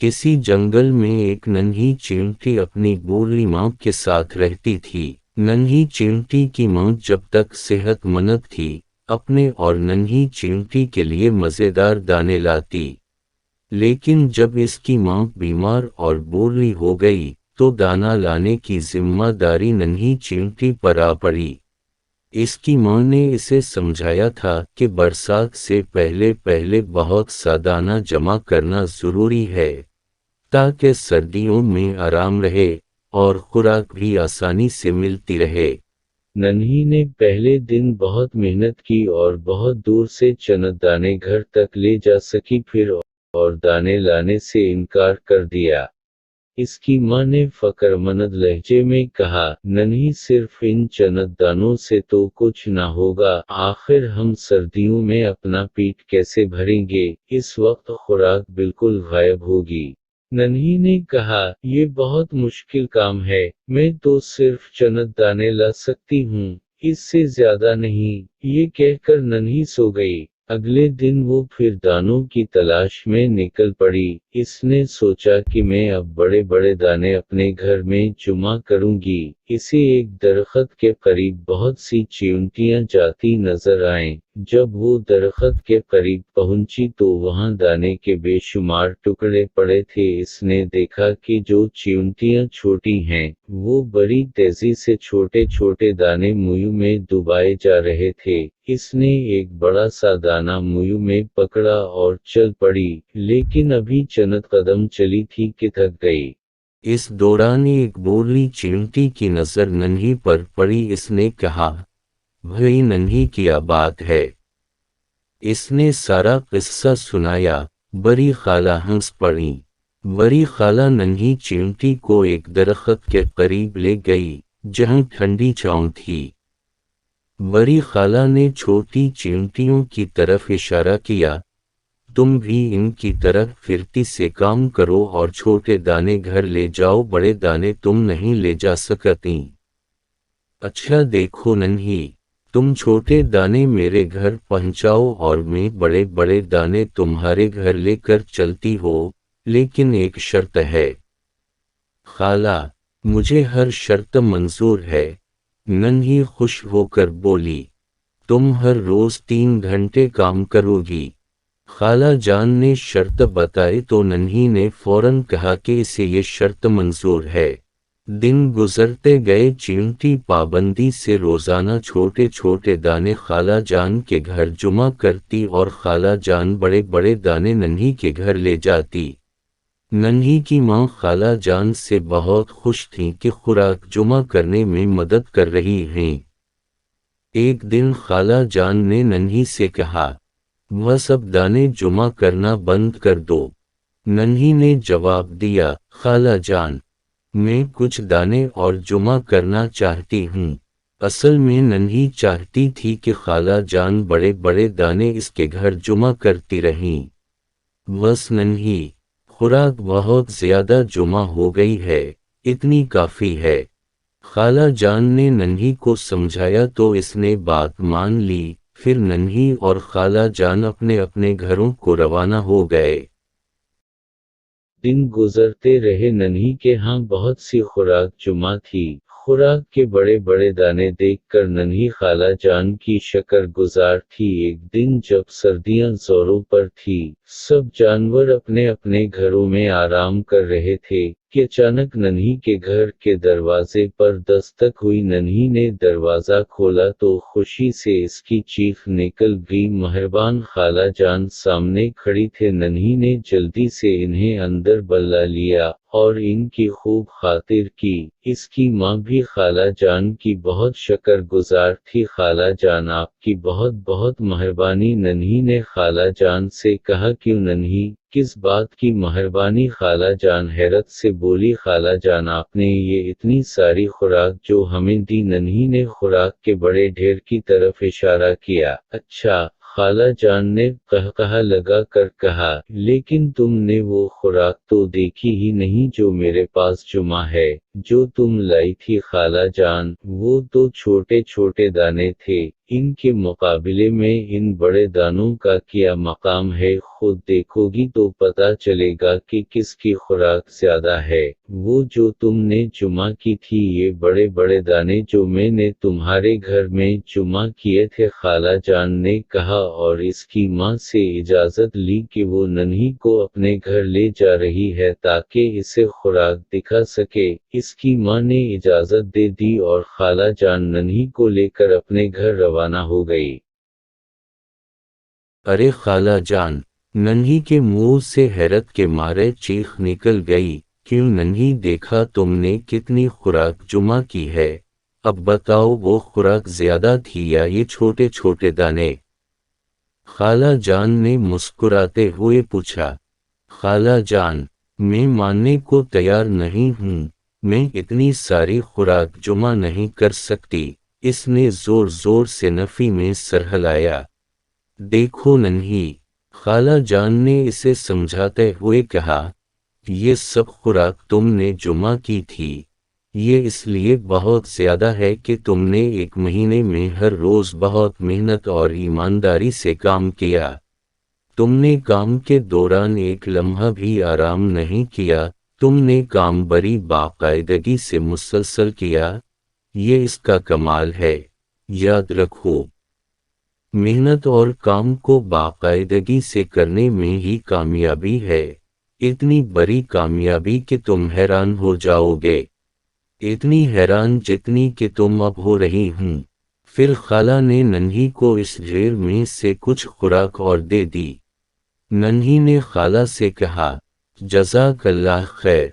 किसी जंगल में एक नन्ही चींटी अपनी बूढ़ी माँ के साथ रहती थी। नन्ही चींटी की माँ जब तक सेहतमंद थी, अपने और नन्ही चींटी के लिए मज़ेदार दाने लाती। लेकिन जब इसकी माँ बीमार और बूढ़ी हो गई, तो दाना लाने की जिम्मेदारी नन्ही चींटी पर आ पड़ी। इसकी माँ ने इसे समझाया था कि बरसात से पहले पहले बहुत सा दाना जमा करना ज़रूरी है, ताकि सर्दियों में आराम रहे और खुराक भी आसानी से मिलती रहे। नन्ही ने पहले दिन बहुत मेहनत की और बहुत दूर से चना दाने घर तक ले जा सकी, फिर और दाने लाने से इनकार कर दिया। इसकी माँ ने फ़िक्रमंद लहजे में कहा, नन्ही, सिर्फ इन चना दानों से तो कुछ ना होगा, आखिर हम सर्दियों में अपना पेट कैसे भरेंगे, इस वक्त खुराक बिल्कुल गायब होगी। नन्ही ने कहा, ये बहुत मुश्किल काम है, मैं तो सिर्फ चना दाने ला सकती हूँ, इससे ज्यादा नहीं। ये कहकर नन्ही सो गई। अगले दिन वो फिर दानों की तलाश में निकल पड़ी। इसने सोचा कि मैं अब बड़े बड़े दाने अपने घर में जमा करूंगी। इसे एक दरख्त के करीब बहुत सी चींटियां जाती नजर आईं। जब वो दरख्त के करीब पहुंची तो वहां दाने के बेशुमार टुकड़े पड़े थे। इसने देखा कि जो चींटियां छोटी हैं, वो बड़ी तेजी से छोटे छोटे दाने मुंह में डुबाए जा रहे थे। इसने एक बड़ा सा दाना मुंह में पकड़ा और चल पड़ी, लेकिन अभी चंद कदम चली थी कि थक गई। इस दौरान एक बूढ़ी चींटी की नजर नन्ही पर पड़ी। इसने कहा, भाई नन्ही, क्या बात है? इसने सारा किस्सा सुनाया। बड़ी खाला हंस पड़ी। बड़ी खाला नन्ही चींटी को एक दरख्त के करीब ले गई, जहां ठंडी छांव थी। बड़ी खाला ने छोटी चींटियों की तरफ इशारा किया, तुम भी इनकी तरह फिरती से काम करो और छोटे दाने घर ले जाओ, बड़े दाने तुम नहीं ले जा सकती। अच्छा देखो नन्ही, तुम छोटे दाने मेरे घर पहुंचाओ और मैं बड़े बड़े दाने तुम्हारे घर लेकर चलती हो, लेकिन एक शर्त है। खाला, मुझे हर शर्त मंजूर है, नन्ही खुश होकर बोली। तुम हर रोज 3 घंटे काम करोगी। खाला जान ने शर्त बताई तो नन्ही ने फौरन कहा कि इसे ये शर्त मंजूर है। दिन गुजरते गए। चींटी पाबंदी से रोजाना छोटे छोटे दाने खाला जान के घर जमा करती और खाला जान बड़े बड़े दाने नन्ही के घर ले जाती। नन्ही की माँ खाला जान से बहुत खुश थी कि खुराक जमा करने में मदद कर रही हैं। एक दिन खाला जान ने नन्ही से कहा, वह सब दाने जमा करना बंद कर दो। नन्ही ने जवाब दिया, खाला जान, मैं कुछ दाने और जमा करना चाहती हूँ। असल में नन्ही चाहती थी कि खाला जान बड़े बड़े दाने इसके घर जमा करती रहीं। बस नन्ही, खुराक बहुत ज्यादा जमा हो गई है, इतनी काफी है। खाला जान ने नन्ही को समझाया तो इसने बात मान ली। फिर नन्ही और खाला जान अपने अपने घरों को रवाना हो गए। दिन गुजरते रहे। नन्ही के यहाँ बहुत सी खुराक जमा थी। खुराक के बड़े बड़े दाने देखकर नन्ही खाला जान की शक्र गुजार थी। एक दिन जब सर्दियां जोरों पर थी, सब जानवर अपने अपने घरों में आराम कर रहे थे कि अचानक नन्ही के घर के दरवाजे पर दस्तक हुई। नन्ही ने दरवाजा खोला तो खुशी से इसकी चीख निकल गई, मेहरबान खाला जान सामने खड़ी थे। नन्ही ने जल्दी से इन्हें अंदर बुला लिया और इनकी खूब खातिर की। इसकी माँ भी खाला जान की बहुत शक्र गुजार थी। खाला जान, आपकी बहुत बहुत मेहरबानी। नन्ही ने खाला जान से कहा, क्यों नन्ही, किस बात की मेहरबानी? खाला जान हैरत से बोली, खाला जान, आपने ये इतनी सारी खुराक जो हमें दी। नन्ही ने खुराक के बड़े ढेर की तरफ इशारा किया। अच्छा, खाला जान ने कहकहा लगा कर कहा, लेकिन तुमने वो खुराक तो देखी ही नहीं जो मेरे पास जमा है। جو تم لائی تھی خالہ جان، وہ تو چھوٹے چھوٹے دانے تھے، ان کے مقابلے میں ان بڑے دانوں کا کیا مقام ہے، خود دیکھو گی تو پتہ چلے گا کہ کس کی خوراک زیادہ ہے۔ وہ جو تم نے جمع کی تھی یہ بڑے بڑے دانے جو میں نے تمہارے گھر میں جمع کیے تھے، خالہ جان نے کہا، اور اس کی ماں سے اجازت لی کہ وہ ننھی کو اپنے گھر لے جا رہی ہے تاکہ اسے خوراک دکھا سکے۔ اس کی ماں نے اجازت دے دی اور خالہ جان ننھی کو لے کر اپنے گھر روانہ ہو گئی۔ ارے خالہ جان! ننھی کے منہ سے حیرت کے مارے چیخ نکل گئی، کیوں ننھی دیکھا تم نے کتنی خوراک جمع کی ہے، اب بتاؤ وہ خوراک زیادہ تھی یا یہ چھوٹے چھوٹے دانے؟ خالہ جان نے مسکراتے ہوئے پوچھا۔ خالہ جان، میں ماننے کو تیار نہیں ہوں، میں اتنی ساری خوراک جمع نہیں کر سکتی، اس نے زور زور سے نفی میں سر ہلایا۔ دیکھو ننھی، خالہ جان نے اسے سمجھاتے ہوئے کہا، یہ سب خوراک تم نے جمع کی تھی، یہ اس لیے بہت زیادہ ہے کہ تم نے ایک مہینے میں ہر روز بہت محنت اور ایمانداری سے کام کیا۔ تم نے کام کے دوران ایک لمحہ بھی آرام نہیں کیا، تم نے کام بڑی باقاعدگی سے مسلسل کیا، یہ اس کا کمال ہے۔ یاد رکھو، محنت اور کام کو باقاعدگی سے کرنے میں ہی کامیابی ہے، اتنی بڑی کامیابی کہ تم حیران ہو جاؤ گے، اتنی حیران جتنی کہ تم اب ہو رہی ہوں۔ پھر خالہ نے ننھی کو اس ڈھیر میں سے کچھ خوراک اور دے دی۔ ننھی نے خالہ سے کہا، جزاک اللہ خیر،